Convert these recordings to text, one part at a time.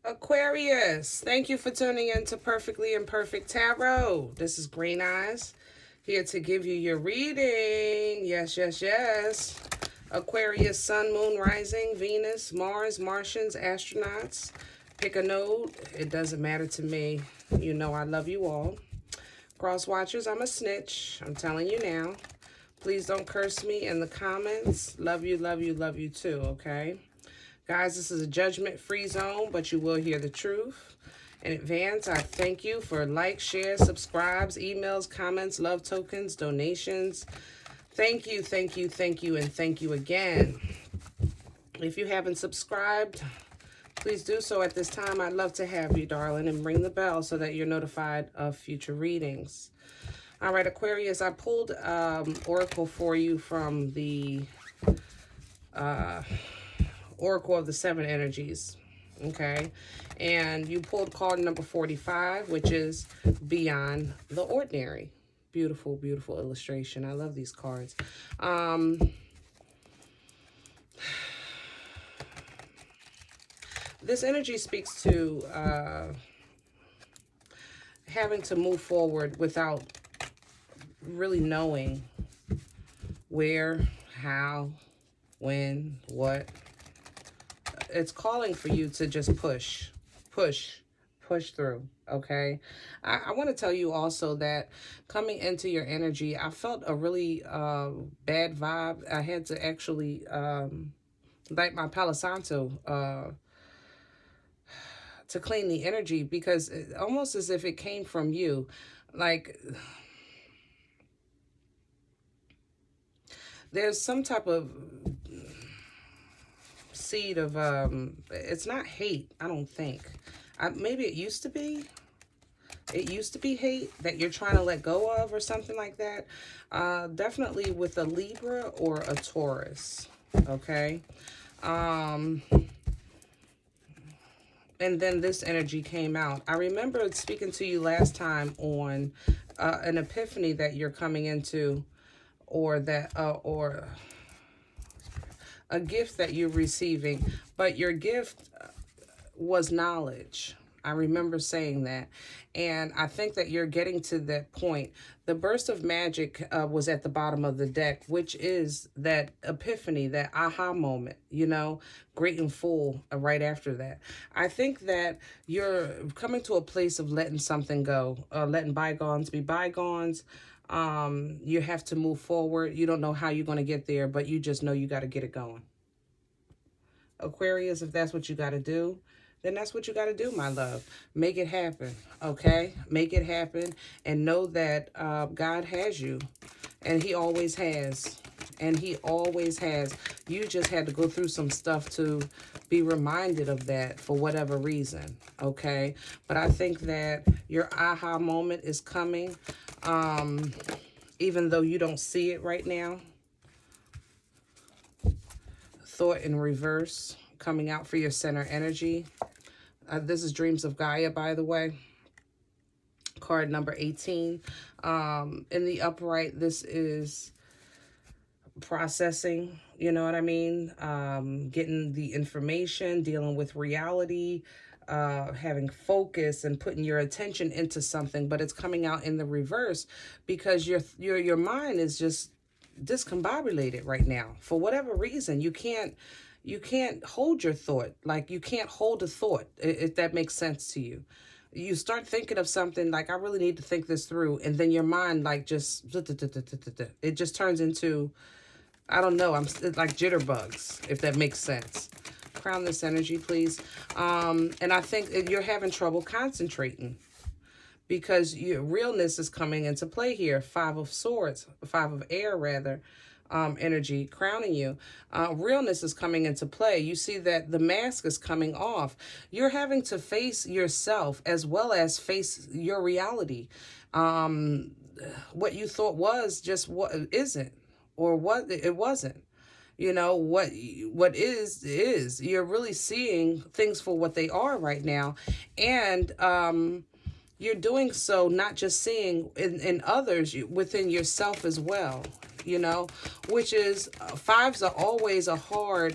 Aquarius, thank you for tuning in to Perfectly Imperfect Tarot. This is Green Eyes, here to give you your reading. Yes, yes, yes. Aquarius, Sun, Moon, Rising, Venus, Mars, Martians, astronauts. Pick a node. It doesn't matter to me. You know I love you all. Cross watchers, I'm a snitch. I'm telling you now. Please don't curse me in the comments. Love you, love you, love you too, okay? Guys, this is a judgment-free zone, but you will hear the truth. In advance, I thank you for likes, shares, subscribes, emails, comments, love tokens, donations. Thank you, thank you, thank you, and thank you again. If you haven't subscribed, please do so at this time. I'd love to have you, darling, and ring the bell so that you're notified of future readings. All right, Aquarius, I pulled Oracle for you from the Oracle of the Seven Energies, okay? And you pulled card number 45, which is Beyond the Ordinary. Beautiful, beautiful illustration. I love these cards. This energy speaks to having to move forward without really knowing where, how, when, what. It's calling for you to just push through, okay? I want to tell you also that coming into your energy, I felt a really bad vibe. I had to actually light my Palo Santo to clean the energy, because it, almost as if it came from you. Like, there's some type of seed of it's not hate, I don't think. Maybe it used to be. It used to be hate that you're trying to let go of or something like that. Definitely with a Libra or a Taurus, okay? And then this energy came out. I remember speaking to you last time on an epiphany that you're coming into, or that or a gift that you're receiving, but your gift was knowledge. I remember saying that. And I think that you're getting to that point. The burst of magic was at the bottom of the deck, which is that epiphany, that aha moment, you know, great and full right after that. I think that you're coming to a place of letting something go, letting bygones be bygones. You have to move forward. You don't know how you're going to get there, but you just know you got to get it going. Aquarius, if that's what you got to do, then that's what you got to do, my love. Make it happen, okay? Make it happen, and know that God has you, and he always has, and he always has. You just had to go through some stuff to be reminded of that for whatever reason, okay? But I think that your aha moment is coming, even though you don't see it right now. Thought in reverse coming out for your center energy. This is Dreams of Gaia, by the way. Card number 18. In the upright, this is processing, you know what I mean? Getting the information, dealing with reality, having focus and putting your attention into something, but it's coming out in the reverse because your mind is just discombobulated right now. For whatever reason, you can't hold your thought. Like, you can't hold a thought, if that makes sense to you. You start thinking of something like, I really need to think this through, and then your mind like just it just turns into, I don't know, like jitterbugs, if that makes sense. Crown this energy, please. And I think you're having trouble concentrating because your realness is coming into play here. 5 of Swords, 5 of Air rather, energy crowning you. Realness is coming into play. You see that the mask is coming off. You're having to face yourself as well as face your reality. What you thought was just what isn't, or what it wasn't. You know, what is. You're really seeing things for what they are right now. And you're doing so not just seeing in others, within yourself as well, you know, which is, 5s are always a hard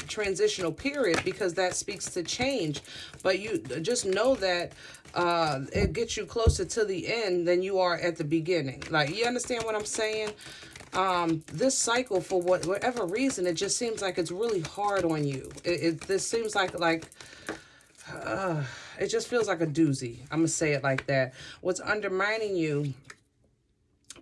transitional period, because that speaks to change. But you just know that it gets you closer to the end than you are at the beginning. Like, you understand what I'm saying? This cycle, for whatever reason, it just seems like it's really hard on you. This seems like it just feels like a doozy. I'm gonna say it like that. What's undermining you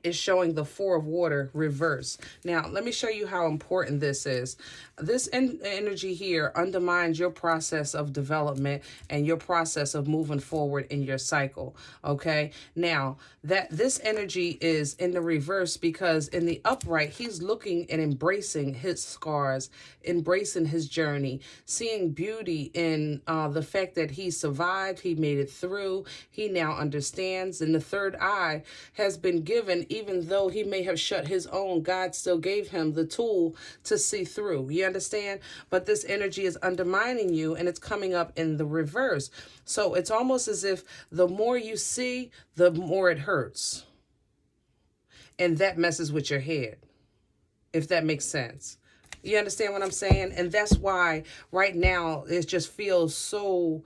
is showing the Four of Water reverse. Now, let me show you how important this is. This energy here undermines your process of development and your process of moving forward in your cycle, okay? Now, that this energy is in the reverse because in the upright, he's looking and embracing his scars, embracing his journey, seeing beauty in the fact that he survived, he made it through, he now understands, and the third eye has been given. Even though he may have shut his own, God still gave him the tool to see through. You understand? But this energy is undermining you, and it's coming up in the reverse. So it's almost as if the more you see, the more it hurts. And that messes with your head, if that makes sense. You understand what I'm saying? And that's why right now it just feels so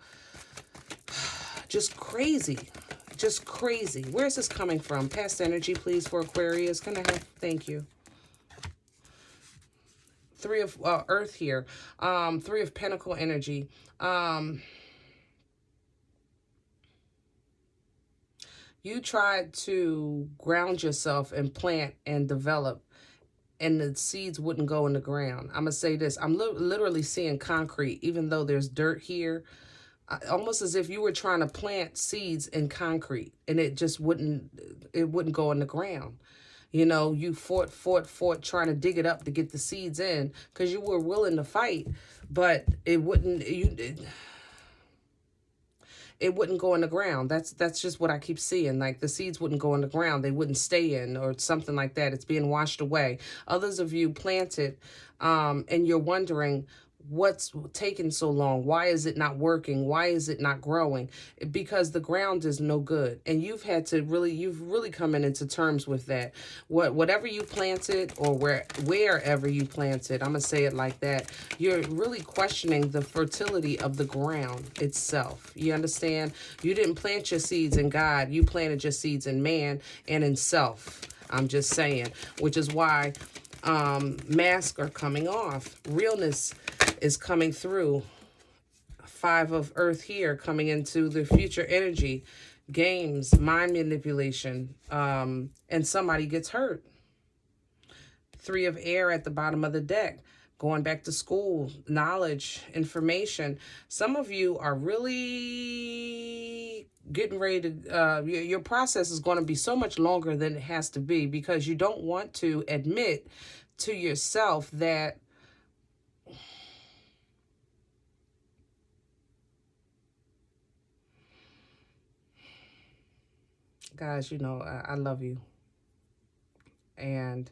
just crazy. Just crazy. Where is this coming from? Past energy, please, for Aquarius. Can I have? Thank you. Three of Earth here. Three of Pentacle energy. You tried to ground yourself and plant and develop, and the seeds wouldn't go in the ground. I'm going to say this. I'm literally seeing concrete, even though there's dirt here. Almost as if you were trying to plant seeds in concrete, and it just wouldn't go in the ground. You know, you fought, trying to dig it up to get the seeds in because you were willing to fight, but it wouldn't go in the ground. That's just what I keep seeing. Like, the seeds wouldn't go in the ground. They wouldn't stay in or something like that. It's being washed away. Others of you planted, and you're wondering, what's taking so long? Why is it not working? Why is it not growing? Because the ground is no good. And you've really coming into terms with that. Whatever you planted, or wherever you planted, I'm going to say it like that, you're really questioning the fertility of the ground itself. You understand? You didn't plant your seeds in God. You planted your seeds in man and in self. I'm just saying, which is why masks are coming off. Realness is coming through. Five of Earth here, coming into the future energy. Games, mind manipulation, and somebody gets hurt. Three of Air at the bottom of the deck. Going back to school, knowledge, information. Some of you are really getting ready to, your process is going to be so much longer than it has to be, because you don't want to admit to yourself that guys, you know, I love you. And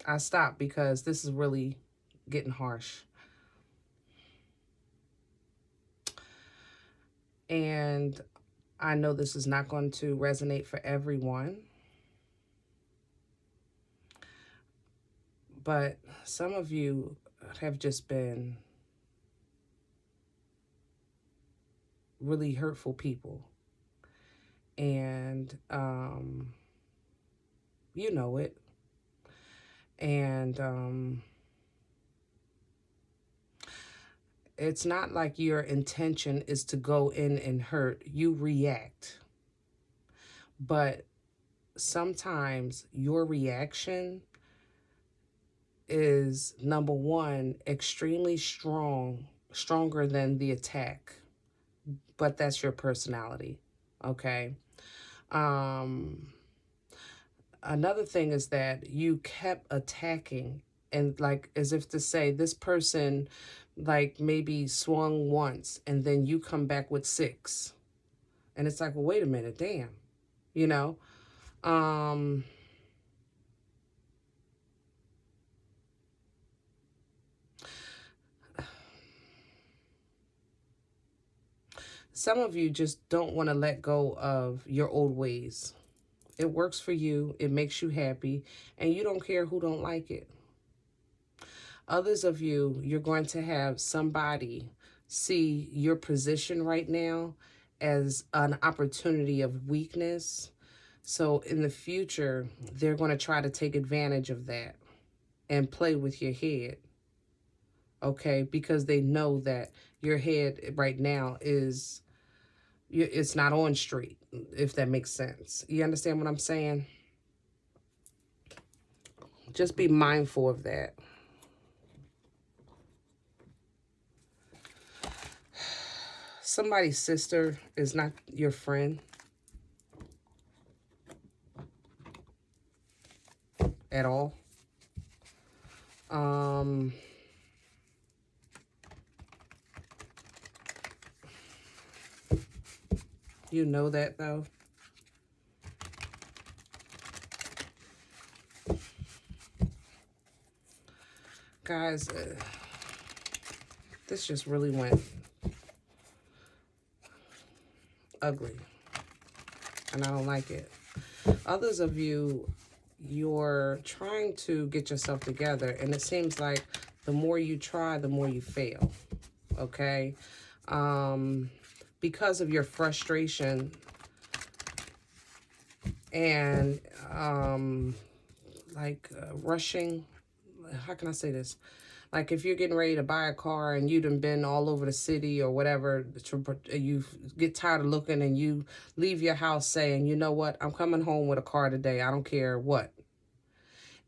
I stopped because this is really getting harsh. And I know this is not going to resonate for everyone. But some of you have just been really hurtful people. And you know it. And it's not like your intention is to go in and hurt. You react. But sometimes your reaction is, number one, extremely stronger than the attack. But that's your personality, okay? Another thing is that you kept attacking, and like as if to say, this person like maybe swung once and then you come back with 6. And it's like, well, wait a minute, damn, you know? Some of you just don't want to let go of your old ways. It works for you. It makes you happy. And you don't care who don't like it. Others of you, you're going to have somebody see your position right now as an opportunity of weakness. So in the future, they're going to try to take advantage of that and play with your head. Okay, because they know that your head right now is, it's not on straight, if that makes sense. You understand what I'm saying? Just be mindful of that. Somebody's sister is not your friend at all. You know that, though. Guys, this just really went ugly, and I don't like it. Others of you, you're trying to get yourself together, and it seems like the more you try, the more you fail, okay? Because of your frustration and rushing, how can I say this? Like if you're getting ready to buy a car and you done been all over the city or whatever, you get tired of looking and you leave your house saying, you know what, I'm coming home with a car today. I don't care what.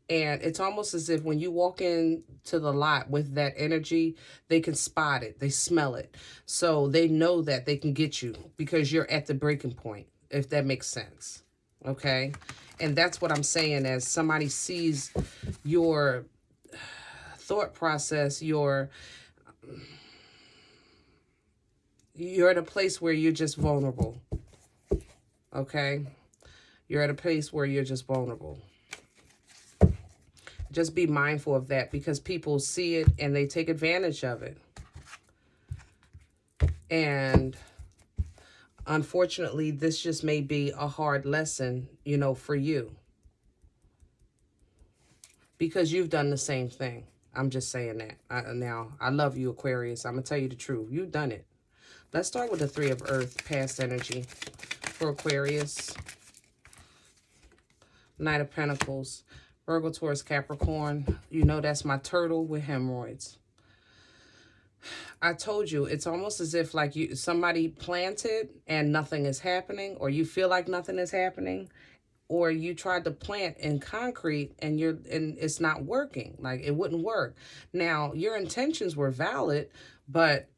And it's almost as if when you walk into the lot with that energy, they can spot it. They smell it. So they know that they can get you because you're at the breaking point, if that makes sense. Okay? And that's what I'm saying, as somebody sees your thought process, you're at a place where you're just vulnerable. Okay? You're at a place where you're just vulnerable. Just be mindful of that, because people see it and they take advantage of it. And unfortunately, this just may be a hard lesson, you know, for you, because you've done the same thing. I'm just saying that. Now, I love you, Aquarius. I'm going to tell you the truth. You've done it. Let's start with the Three of Earth, past energy for Aquarius. Knight of Pentacles, Virgo, Taurus, Capricorn. You know that's my turtle with hemorrhoids. I told you, it's almost as if like somebody planted and nothing is happening, or you feel like nothing is happening, or you tried to plant in concrete and it's not working. Like it wouldn't work. Now, your intentions were valid, but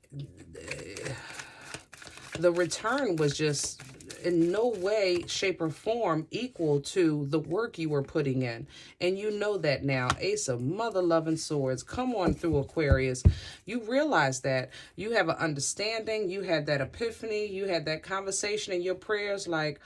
the return was just in no way, shape, or form equal to the work you were putting in. And you know that now. Ace of mother-loving swords. Come on through, Aquarius. You realize that. You have an understanding. You had that epiphany. You had that conversation in your prayers like,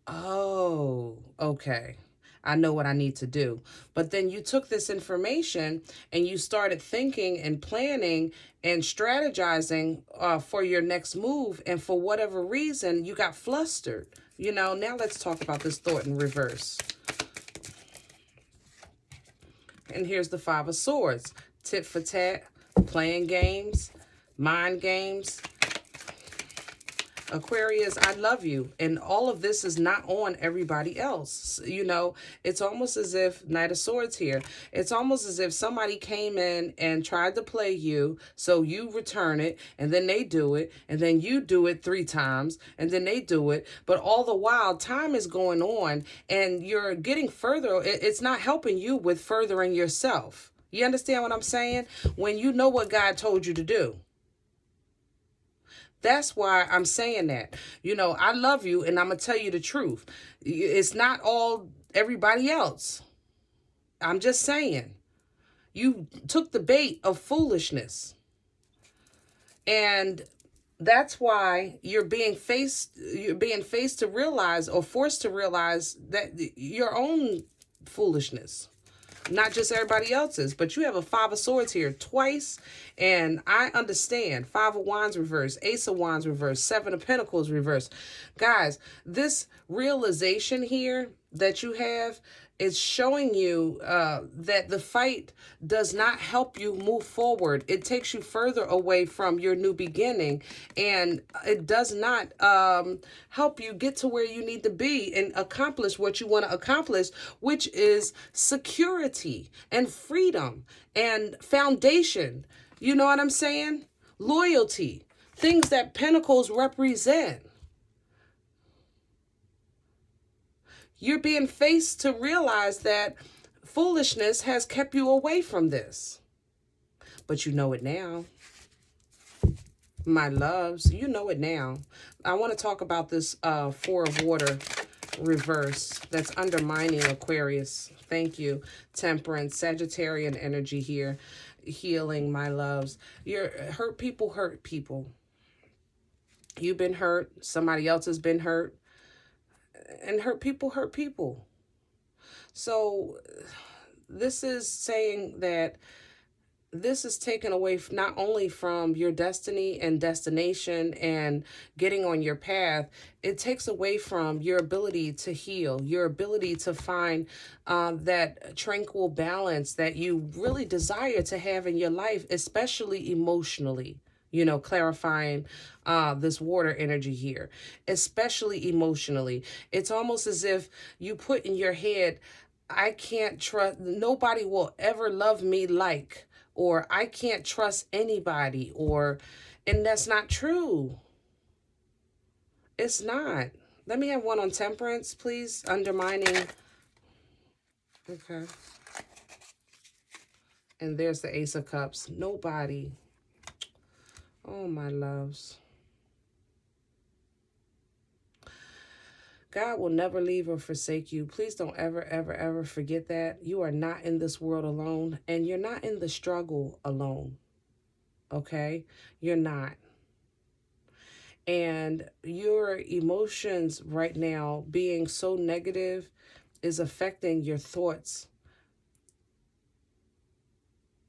oh, okay, I know what I need to do. But then you took this information and you started thinking and planning and strategizing for your next move. And for whatever reason, you got flustered. You know, now let's talk about this thought in reverse. And here's the Five of Swords. Tit for tat, playing games, mind games. Aquarius, I love you. And all of this is not on everybody else. You know, it's almost as if, Knight of Swords here, it's almost as if somebody came in and tried to play you, so you return it, and then they do it, and then you do it 3 times, and then they do it. But all the while, time is going on, and you're getting further. It's not helping you with furthering yourself. You understand what I'm saying? When you know what God told you to do. That's why I'm saying that. You know, I love you, and I'm going to tell you the truth. It's not all everybody else. I'm just saying. You took the bait of foolishness. And that's why you're being faced to realize, or forced to realize, that your own foolishness. Not just everybody else's, but you have a Five of Swords here twice, and I understand. 5 of Wands reverse, Ace of Wands reverse, 7 of Pentacles reverse. Guys, this realization here that you have, It's showing you that the fight does not help you move forward. It takes you further away from your new beginning, and it does not help you get to where you need to be and accomplish what you want to accomplish, which is security and freedom and foundation. You know what I'm saying? Loyalty, things that pentacles represent. You're being faced to realize that foolishness has kept you away from this. But you know it now. My loves, you know it now. I want to talk about this Four of Water reverse that's undermining Aquarius. Thank you. Temperance, Sagittarian energy here. Healing, my loves. You're hurt people hurt people. You've been hurt. Somebody else has been hurt. And hurt people hurt people. So this is saying that this is taken away not only from your destiny and destination and getting on your path, it takes away from your ability to heal, your ability to find that tranquil balance that you really desire to have in your life, especially emotionally. You know, clarifying this water energy here, especially emotionally. It's almost as if you put in your head, I can't trust, nobody will ever love me like, or I can't trust anybody, and that's not true. It's not. Let me have one on Temperance, please. Undermining. Okay. And there's the Ace of Cups. Nobody. Oh, my loves. God will never leave or forsake you. Please don't ever, ever, ever forget that. You are not in this world alone, and you're not in the struggle alone. Okay? You're not. And your emotions right now being so negative is affecting your thoughts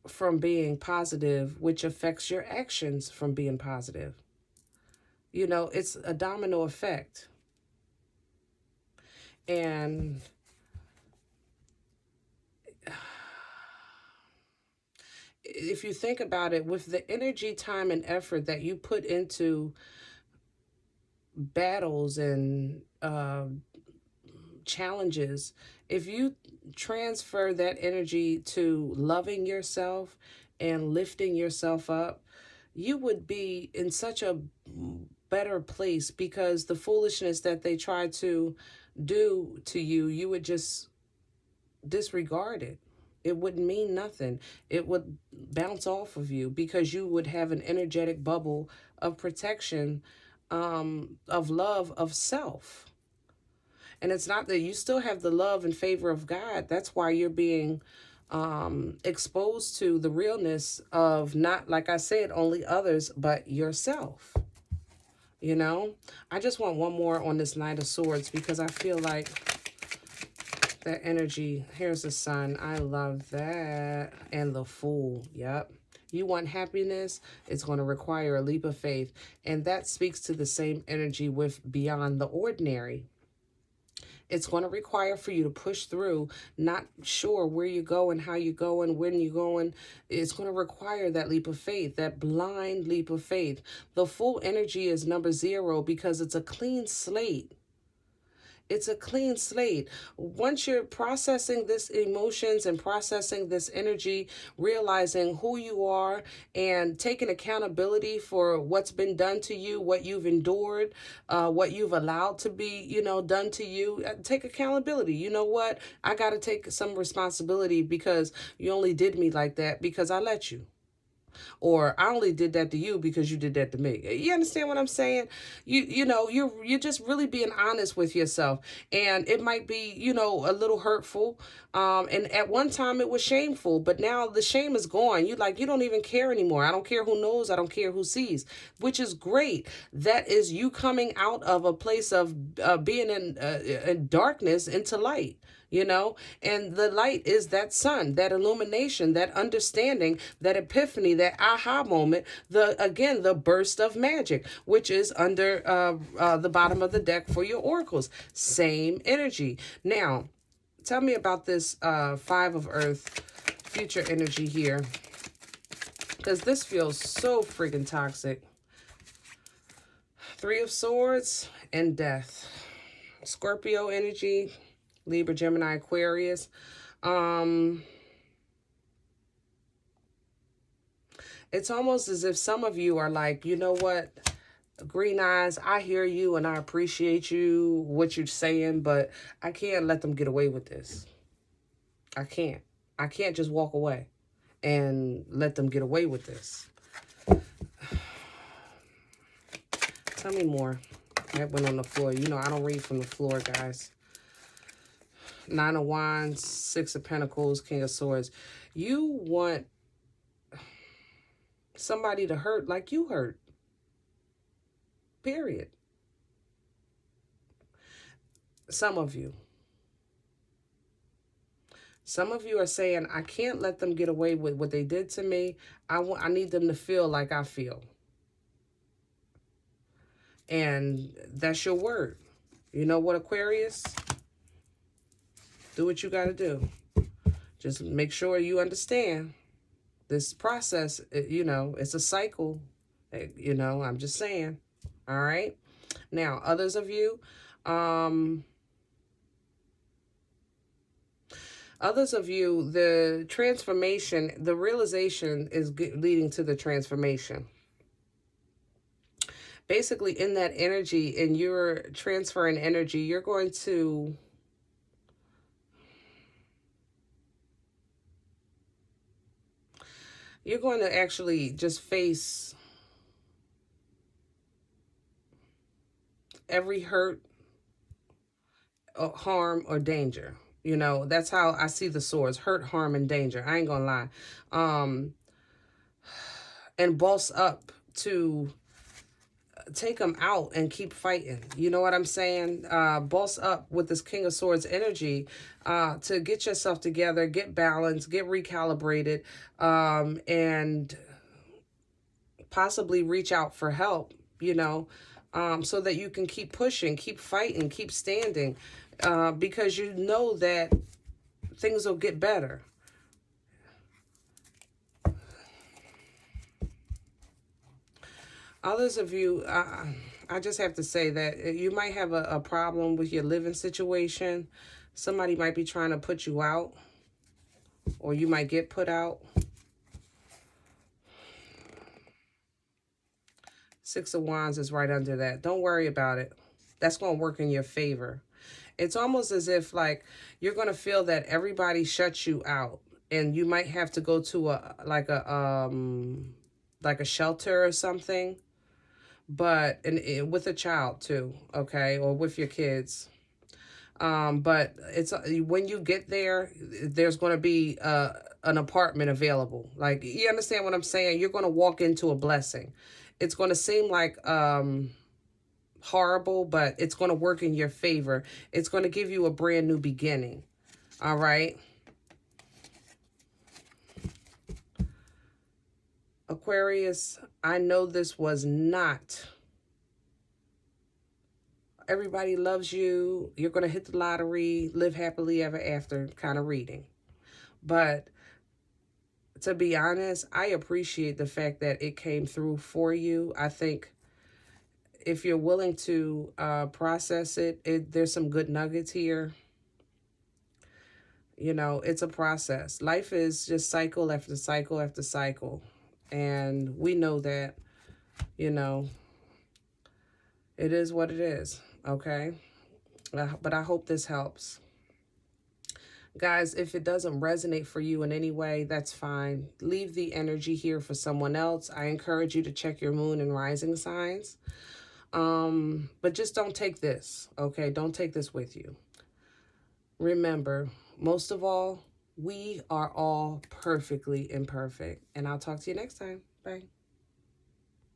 from being positive, which affects your actions from being positive. You know, it's a domino effect. And if you think about it, with the energy, time, and effort that you put into battles and challenges, if you transfer that energy to loving yourself and lifting yourself up, you would be in such a better place, because the foolishness that they try to do to you, you would just disregard it. It wouldn't mean nothing. It would bounce off of you, because you would have an energetic bubble of protection, of love, of self. And it's not that you still have the love and favor of God. That's why you're being exposed to the realness of not, like I said, only others, but yourself. You know, I just want one more on this Knight of Swords, because I feel like that energy. Here's the Sun. I love that. And the Fool. Yep. You want happiness, it's going to require a leap of faith. And that speaks to the same energy with beyond the ordinary. It's going to require for you to push through, not sure where you're going, how you're going, when you're going. It's going to require that leap of faith, that blind leap of faith. The Fool energy is number 0 because it's a clean slate. It's a clean slate. Once you're processing this emotions and processing this energy, realizing who you are and taking accountability for what's been done to you, what you've endured, what you've allowed to be, done to you, take accountability. You know what? I got to take some responsibility, because you only did me like that because I let you. Or I only did that to you because you did that to me. You understand what I'm saying? You're just really being honest with yourself. And it might be, a little hurtful. And at one time it was shameful, but now the shame is gone. You don't even care anymore. I don't care who knows. I don't care who sees, which is great. That is you coming out of a place of being in darkness into light. And the light is that sun, that illumination, that understanding, that epiphany, that aha moment, the burst of magic, which is under the bottom of the deck for your oracles. Same energy. Now, Tell me about this Five of Earth future energy here. Because this feels so freaking toxic. Three of Swords and Death. Scorpio energy. Libra, Gemini, Aquarius. It's almost as if some of you are like, you know what, Green Eyes, I hear you and I appreciate you, what you're saying, but I can't let them get away with this. I can't. I can't just walk away and let them get away with this. Tell me more. That went on the floor. You know, I don't read from the floor, guys. Nine of Wands, Six of Pentacles, King of Swords. You want somebody to hurt like you hurt. Period. Some of you. Some of you are saying, I can't let them get away with what they did to me. I need them to feel like I feel. And that's your word. You know what, Aquarius? Do what you got to do. Just make sure you understand this process, you know, it's a cycle. You know, I'm just saying. All right. Now, others of you, the transformation, the realization is leading to the transformation. Basically, in that energy, and you're transferring energy, you're going to actually just face every hurt, or harm, or danger. You know, that's how I see the swords. Hurt, harm, and danger. I ain't gonna lie. And boss up to take them out and keep fighting. You know what I'm saying? Boss up with this King of Swords energy to get yourself together, get balanced, get recalibrated, and possibly reach out for help, you know, so that you can keep pushing, keep fighting, keep standing, because you know that things will get better. Others of you, I just have to say that you might have a problem with your living situation. Somebody might be trying to put you out, or you might get put out. Six of Wands is right under that. Don't worry about it. That's going to work in your favor. It's almost as if, like, you're going to feel that everybody shuts you out, and you might have to go to like a shelter or something, but with a child too, okay, or with your kids. But it's when you get there, there's going to be an apartment available. Like, you understand what I'm saying? You're going to walk into a blessing. It's going to seem like horrible, but it's going to work in your favor. It's going to give you a brand new beginning. All right. Aquarius, I know this was not everybody loves you, you're going to hit the lottery, live happily ever after kind of reading. But to be honest, I appreciate the fact that it came through for you. I think if you're willing to process it, there's some good nuggets here. You know, it's a process. Life is just cycle after cycle after cycle. And we know that, you know, it is what it is, okay? But I hope this helps. Guys, if it doesn't resonate for you in any way, that's fine. Leave the energy here for someone else. I encourage you to check your moon and rising signs. But just don't take this, okay? Don't take this with you. Remember, most of all, we are all perfectly imperfect. And I'll talk to you next time. Bye.